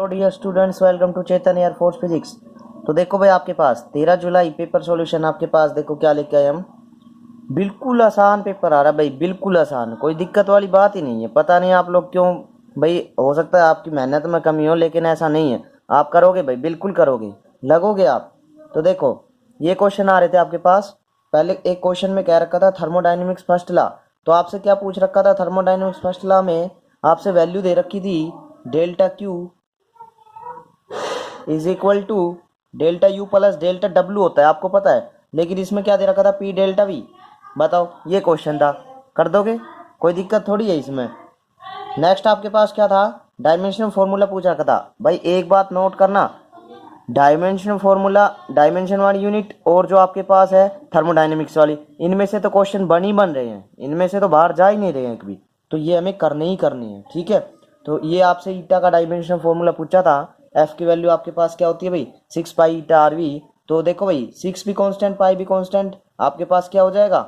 Dear students, welcome to Chetan air force physics. तो देखो भाई, आपके पास 13 जुलाई पेपर सॉल्यूशन आपके पास देखो क्या लेके आए हम। बिल्कुल आसान पेपर आ रहा है भाई, बिल्कुल आसान, कोई दिक्कत वाली बात ही नहीं है। पता नहीं आप लोग क्यों भाई, हो सकता है आपकी मेहनत में कमी हो, लेकिन ऐसा नहीं है। आप करोगे भाई, बिल्कुल करोगे, लगोगे आप। तो देखो, ये क्वेश्चन आ रहे थे आपके पास। पहले एक क्वेश्चन में कह रखा था थर्मोडाइनमिक्स फर्स्ट लॉ। तो आपसे क्या पूछ रखा था थर्मोडाइनमिक्स फर्स्ट लॉ में? आपसे वैल्यू दे रखी थी delta Q is equal to delta U plus delta W होता है, आपको पता है। लेकिन इसमें क्या दे रखा था? P delta we. बताओ, ये क्वेश्चन था, कर दोगे? कोई दिक्कत थोड़ी है इसमें। नेक्स्ट आपके पास क्या था? डायमेंशन फॉर्मूला पूछा रखा था भाई। एक बात नोट करना, डायमेंशन फॉर्मूला, डायमेंशन वाली यूनिट और जो आपके पास है थर्मोडाइनमिक्स वाली, इनमें से तो क्वेश्चन बन ही बन रहे हैं, इनमें से तो बाहर जा ही नहीं रहे हैं कभी। तो ये हमें करने ही करनी है, ठीक है। तो ये आपसे ईटा का डायमेंशन फॉर्मूला पूछा था। एफ की वैल्यू आपके पास क्या होती है भाई? 6 पाई ईटा आर वी। तो देखो भाई, 6 भी कांस्टेंट, पाई भी कांस्टेंट, आपके पास क्या हो जाएगा?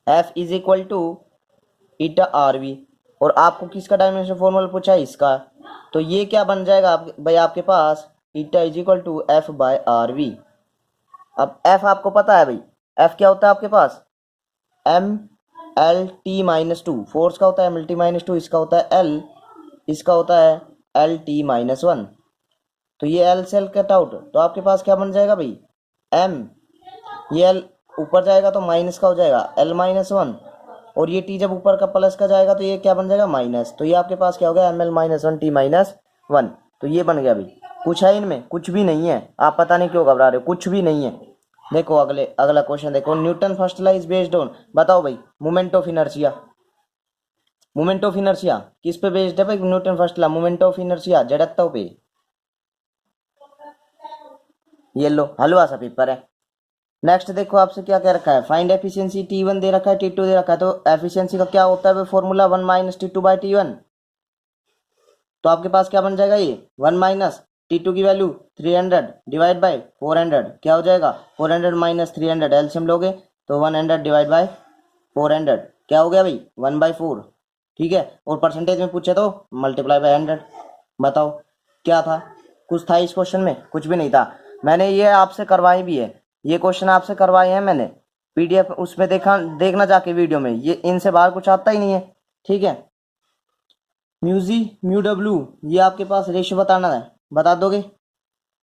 F is equal to eta R V. और आपको किसका डायमेंशन फॉर्मूला पूछा है? इसका। तो ये क्या बन जाएगा भाई आपके पास? Eta is equal to F by R V. अब एफ आपको पता है भाई, एफ क्या होता है आपके पास? M L T minus two. Force का होता है M L T minus two, इसका होता है एल, इसका होता है एल टी माइनस वन। तो ये एल से एल कट आउट, तो आपके पास क्या बन जाएगा भाई? एम, ये एल ऊपर जाएगा तो माइनस का हो जाएगा एल माइनस वन, और ये टी जब ऊपर का प्लस का जाएगा तो ये क्या बन जाएगा? माइनस। तो ये आपके पास क्या हो गया? M L minus one T minus one. तो ये बन गया भाई। कुछ है इनमें? कुछ भी नहीं है। आप पता नहीं क्यों घबरा रहे हो, कुछ भी नहीं है। देखो अगला क्वेश्चन देखो। Newton first law is based on, बताओ भाई, moment of inertia. Moment of inertia किस पे बेस्ड है भाई? Newton first law moment of inertia जड़त्व पे। ये लो, हलवा सा पेपर है। नेक्स्ट देखो, आपसे क्या कह रखा है? फाइंड एफिशिएंसी T1 दे रखा है, T2 दे रखा है। तो एफिशिएंसी का क्या होता है formula? 1 minus T2 by T1। तो आपके पास क्या बन जाएगा? ये 1 माइनस T2 की वैल्यू 300 डिवाइड बाई 400, क्या हो जाएगा? 400 माइनस 300, एलसीएम लोगे तो 100 डिवाइड बाई 400, क्या हो गया भाई? 1/4। ठीक है, और परसेंटेज में पूछे तो मल्टीप्लाई बाई 100। बताओ क्या था? कुछ था इस क्वेश्चन में? कुछ भी नहीं था। मैंने ये आपसे करवाई भी है, ये क्वेश्चन आपसे करवाए हैं मैंने, पीडीएफ उसमें देखना जाके वीडियो में। ये इनसे बाहर कुछ आता ही नहीं है, ठीक है। म्यूजी म्यू डब्ल्यू, ये आपके पास रेशियो बताना है, बता दोगे?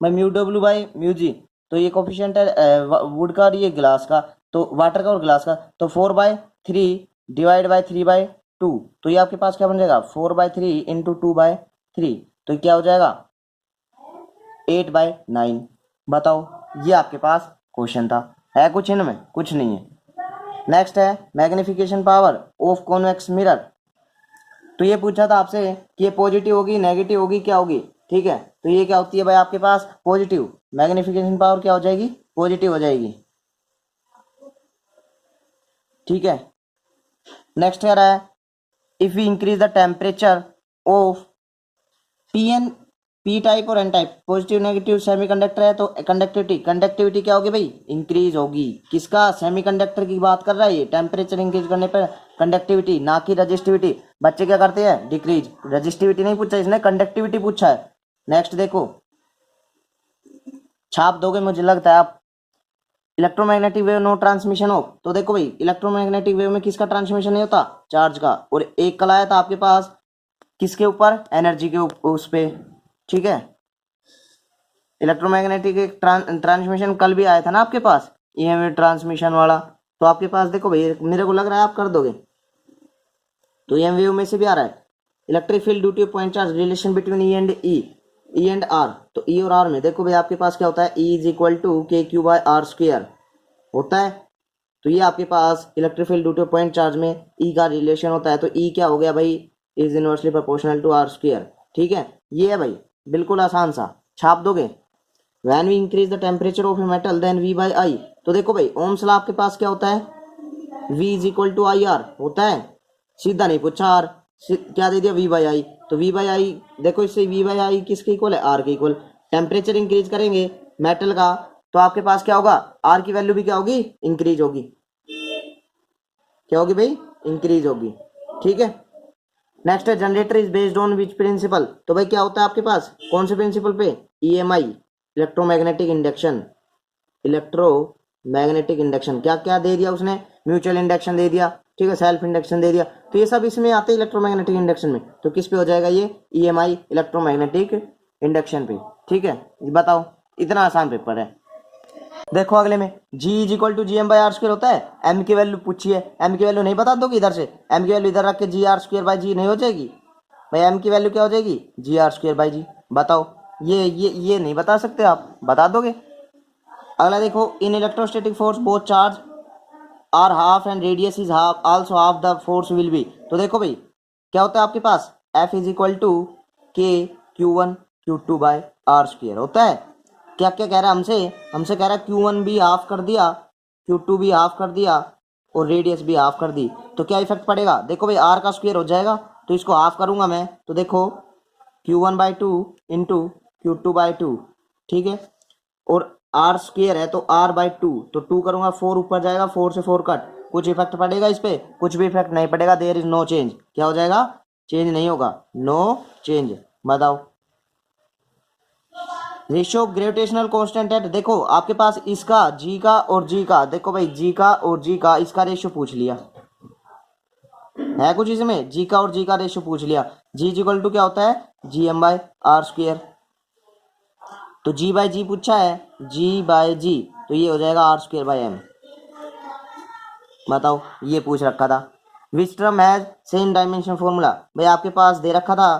मैं म्यू डब्ल्यू बाई म्यूजी, तो ये कोफिशिएंट है वुड का और ये ग्लास का, तो वाटर का और ग्लास का। तो 4/3 डिवाइड बाई 3/2। तो ये आपके पास क्या बन जाएगा? 4/3 इंटू 2/3। तो क्या हो जाएगा? 8/9। बताओ, ये आपके पास क्वेश्चन था। है कुछ इनमें? कुछ नहीं है। नेक्स्ट है magnification power of convex mirror. तो ये पूछा था आपसे कि ये पॉजिटिव होगी, नेगेटिव होगी, क्या होगी? ठीक है, तो ये क्या होती है भाई आपके पास? पॉजिटिव। मैग्निफिकेशन पावर क्या हो जाएगी? पॉजिटिव हो जाएगी, ठीक है। नेक्स्ट कह रहा है if we increase the temperature of PN, P type और N type, positive negative semiconductor है तो कंडक्टिविटी, कंडक्टिविटी क्या होगी भाई? इंक्रीज होगी। किसका? सेमीकंडक्टर की बात कर रहा है ये। टेम्परेचर इंक्रीज करने पर कंडक्टिविटी, ना कि रजिस्टिविटी। बच्चे क्या करते हैं? डिक्रीज। रजिस्टिविटी नहीं पूछा इसने, कंडक्टिविटी पूछा है। नेक्स्ट देखो, छाप दोगे मुझे लगता है आप। Electromagnetic wave no transmission of. तो देखो भाई, इलेक्ट्रोमैग्नेटिक वेव में किसका ट्रांसमिशन नहीं होता? चार्ज का। और एक कल आया था आपके पास किसके ऊपर? एनर्जी के उस पे, ठीक है। इलेक्ट्रोमैग्नेटिक ट्रांसमिशन कल भी आया था ना आपके पास, ईएमएफ ट्रांसमिशन वाला। तो आपके पास देखो भाई, मेरे को लग रहा है आप कर दोगे। तो ईएम वेव में से भी आ रहा है electric field due to point charge relation between E and E and R. तो ई और आर में देखो भाई आपके पास क्या होता है? E is equal to K Q by R square होता है। तो ये आपके पास electric field due to point charge में ई का रिलेशन होता है। तो ई क्या हो गया भाई? Is inversely proportional to R square, ठीक है। ये है भाई, बिल्कुल आसान सा, छाप दोगे। When we increase the temperature of a metal then V by I। तो देखो भाई, ओम्स लॉ आपके पास क्या होता है? V is equal to I R होता है। सीधा नहीं पूछा आर, क्या दे दिया? V by I। तो V by I देखो, इससे V by I किसके इक्वल है? R के इक्वल। टेम्परेचर इंक्रीज करेंगे मेटल का तो आपके पास क्या होगा? R की वैल्यू भी क्या होगी? इंक्रीज होगी। क्या होगी भाई? इंक्रीज होगी, ठीक है। नेक्स्ट है generator is based on which principle. तो भाई क्या होता है आपके पास, कौन से प्रिंसिपल पे, EMI, electromagnetic induction, electromagnetic induction. क्या क्या दे दिया उसने, म्यूचुअल इंडक्शन दे दिया, ठीक है, सेल्फ इंडक्शन दे दिया, तो ये सब इसमें आते हैं इलेक्ट्रोमैग्नेटिक इंडक्शन में। तो किस पे हो जाएगा ये, ईएमआई, इलेक्ट्रोमैग्नेटिक इंडक्शन पे, ठीक है। बताओ, इतना आसान पेपर है। देखो अगले में, G is equal to G M by R square होता है। M की वैल्यू पूछिए, M की वैल्यू नहीं बता दोगे इधर से, M की वैल्यू इधर रख के जी आर स्क्र बाई जी नहीं हो जाएगी भाई, M की वैल्यू क्या हो जाएगी, जी आर स्क्र बाई जी। बताओ, ये नहीं बता सकते आप, बता दोगे। अगला देखो, in electrostatic force both charge are half and radius is half, also half the force will be. तो देखो भाई क्या होता है आपके पास, F is equal to K Q1 Q2 bye R square होता है। क्या क्या कह रहा है हमसे, हमसे कह रहा है Q1 भी हाफ कर दिया, Q2 भी हाफ कर दिया और रेडियस भी हाफ कर दी, तो क्या इफेक्ट पड़ेगा। देखो भाई आर का स्क्वायर हो जाएगा, तो इसको हाफ करूंगा मैं, तो देखो Q1/2 इंटू Q2/2, ठीक है, और आर स्क्वायर है तो R/2, तो 2 करूंगा 4 ऊपर जाएगा, 4 से 4 कट, कुछ इफेक्ट पड़ेगा इस पे, कुछ भी इफेक्ट नहीं पड़ेगा, देयर इज नो चेंज। क्या हो जाएगा, चेंज नहीं होगा, नो चेंज। बताओ, रेशियो ग्रेविटेशनल कांस्टेंट है। देखो आपके पास इसका जी का और जी का, देखो भाई जी का और जी का इसका रेशियो पूछ लिया है, कुछ इसमें जी का और जी का रेशियो पूछ लिया। जी इक्वल टू क्या होता है, G M by R square, तो जी बाय जी पूछा है, जी बाय जी, तो ये हो जाएगा आर स्क्र बाय एम। बताओ, ये पूछ रखा था। Which term has same dimension formula. भाई आपके पास दे रखा था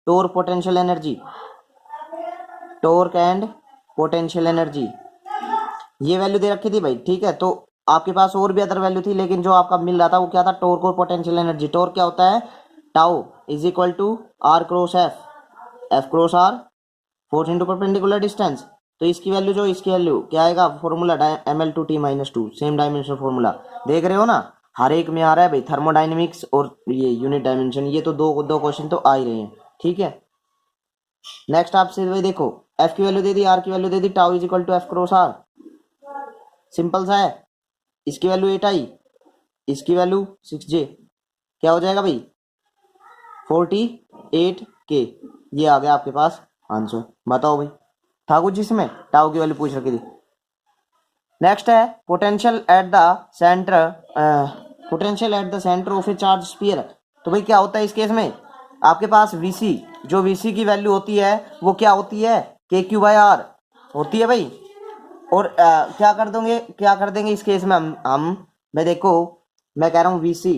torque potential energy, torque and potential energy, ये वैल्यू दे रखी थी भाई, ठीक है। तो आपके पास और भी अदर वैल्यू थी, लेकिन जो आपका मिल रहा था वो क्या था, टोर्क और पोटेंशियल एनर्जी। टोर्क क्या होता है, tau is equal to R cross F, F cross R, force into perpendicular distance. तो इसकी वैल्यू जो, इसकी वैल्यू क्या आएगा, formula ml2t-2, same dimension formula. देख रहे हो ना, हर एक में आ रहा है भाई, थर्मोडाइनमिक्स और ये यूनिट डायमेंशन, ये तो दो दो क्वेश्चन तो आ ही रहे हैं, ठीक है। नेक्स्ट आपसे भाई देखो, एफ की वैल्यू दे दी, आर की वैल्यू दे दी, tau is equal to F cross R, simple सा है। इसकी वैल्यू 8 आई, इसकी वैल्यू 6j, क्या हो जाएगा भाई, 48k। ये आ गया आपके पास आंसर। बताओ भाई, था कुछ जिसमें, टाउ की वैल्यू पूछ रखी थी। नेक्स्ट है potential at the centre, potential at the centre of A charge sphere. तो भाई क्या होता है इस केस में, आपके पास वीसी, जो वीसी की वैल्यू होती है वो क्या होती है, के क्यू बाई आर होती है भाई। और क्या कर दोगे, क्या कर देंगे इस केस में हम मैं देखो, मैं कह रहा हूँ वीसी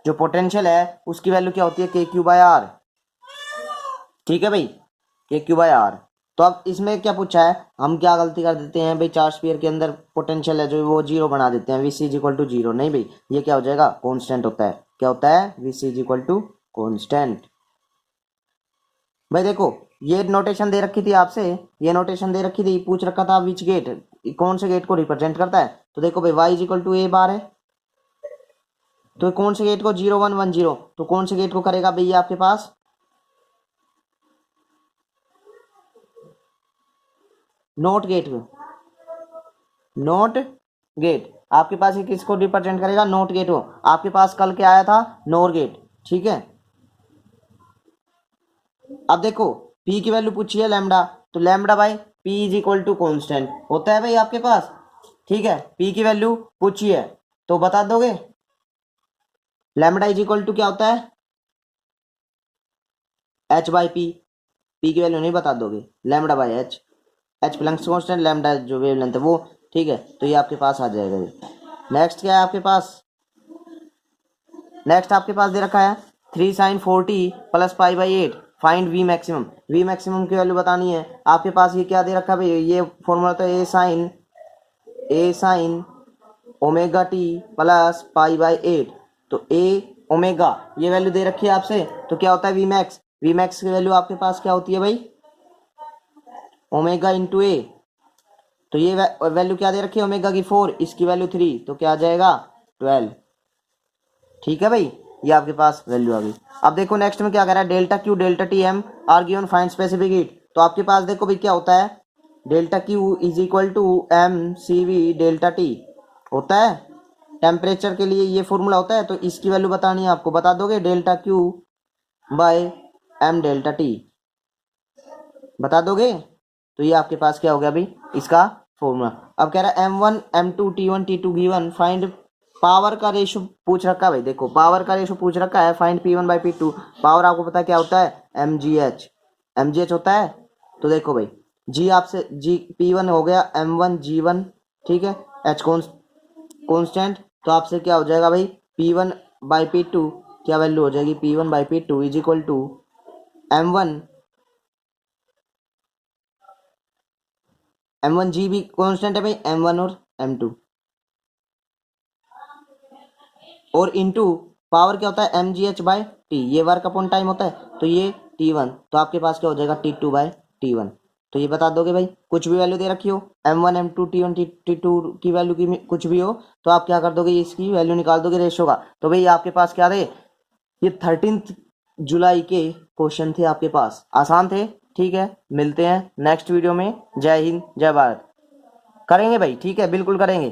जो पोटेंशियल है उसकी वैल्यू क्या होती है, के क्यू बाई आर, ठीक है भाई, के क्यू बाई आर। तो अब इसमें क्या पूछा है, हम क्या गलती कर देते हैं भाई, चार्ज स्फीयर के अंदर पोटेंशियल है जो वो जीरो बना देते हैं, VC is equal to zero. नहीं भाई, ये क्या हो जाएगा, कांस्टेंट होता है। क्या होता है, VC is equal to constant. भाई देखो, ये नोटेशन दे रखी थी आपसे, ये नोटेशन दे रखी थी, पूछ रखा था विच गेट, कौन से गेट को रिप्रेजेंट करता है। तो देखो भाई, वाई इज इक्वल टू ए बार है, तो कौन से गेट को, 0110, तो कौन से गेट को करेगा भैया आपके पास, नोट गेट को, नोट गेट आपके पास ये किसको रिप्रेजेंट करेगा, नोट गेट को। आपके पास कल क्या आया था, नोर गेट, ठीक है। अब देखो P की वैल्यू पूछी है लैम्डा, तो lambda by P is equal to constant होता है भाई आपके पास, ठीक है। P की वैल्यू पूछी है तो बता दोगे, लैम्डा इज इक्वल टू क्या होता है, H बाई P, P की वैल्यू नहीं बता दोगे, lambda by H, H Planck's constant, lambda जो वेवलेंथ है वो, ठीक है। तो ये आपके पास आ जाएगा। नेक्स्ट क्या है आपके पास, नेक्स्ट आपके पास दे रखा है 3 sin 40 plus pi by 8, find we maximum. We maximum की वैल्यू बतानी है आपके पास। ये क्या दे रखा है भाई, ये फॉर्मूला तो A sine omega T plus pi by 8, तो ए ओमेगा ये वैल्यू दे रखी है आपसे, तो क्या होता है वी मैक्स। वी मैक्स की वैल्यू आपके पास क्या होती है भाई, ओमेगा इंटू ए, तो ये वैल्यू क्या दे रखी है, ओमेगा की 4, इसकी वैल्यू 3, तो क्या आ जाएगा 12, ठीक है भाई। ये आपके पास वैल्यू आ गई। अब देखो नेक्स्ट में क्या कह रहा है, delta Q delta T M R given find specific heat. तो आपके पास देखो भाई क्या होता है, delta Q is equal to M C V delta T होता है, टेम्परेचर के लिए ये फॉर्मूला होता है। तो इसकी वैल्यू बतानी है आपको, बता दोगे delta Q by M delta T, बता दोगे? तो ये आपके पास क्या हो गया भाई इसका फॉर्मूला। अब कह रहा है M1 M2 T1 T2 given find power का रेशो पूछ रखा है भाई, देखो पावर का रेशो पूछ रखा है, find P1 by P2। Power आपको पता है क्या होता है, mgh होता है। तो देखो भाई जी आपसे जी P1 हो गया M1 G1, ठीक है, H कॉन्स्टेंट, तो आपसे क्या हो जाएगा भाई P1 बाई P2 क्या वैल्यू हो जाएगी, P1 by P2 is equal to M1 G भी कॉन्स्टेंट है भाई, M1 और M2, और इनटू पावर क्या होता है mgh बाय टी, ये वर्क अपॉन टाइम होता है, तो ये T1, तो आपके पास क्या हो जाएगा T2 बाय T1। तो ये बता दोगे भाई, कुछ भी वैल्यू दे रखी हो M1 M2 T1 T2 की वैल्यू की कुछ भी हो, तो आप क्या कर दोगे इसकी वैल्यू निकाल दोगे रेशो का। तो भाई आपके पास क्या थे, ये 13 जुलाई के क्वेश्चन थे आपके पास, आसान थे। ठीक है, मिलते हैं नेक्स्ट वीडियो में। जय हिंद जय भारत। करेंगे भाई, ठीक है, बिल्कुल करेंगे।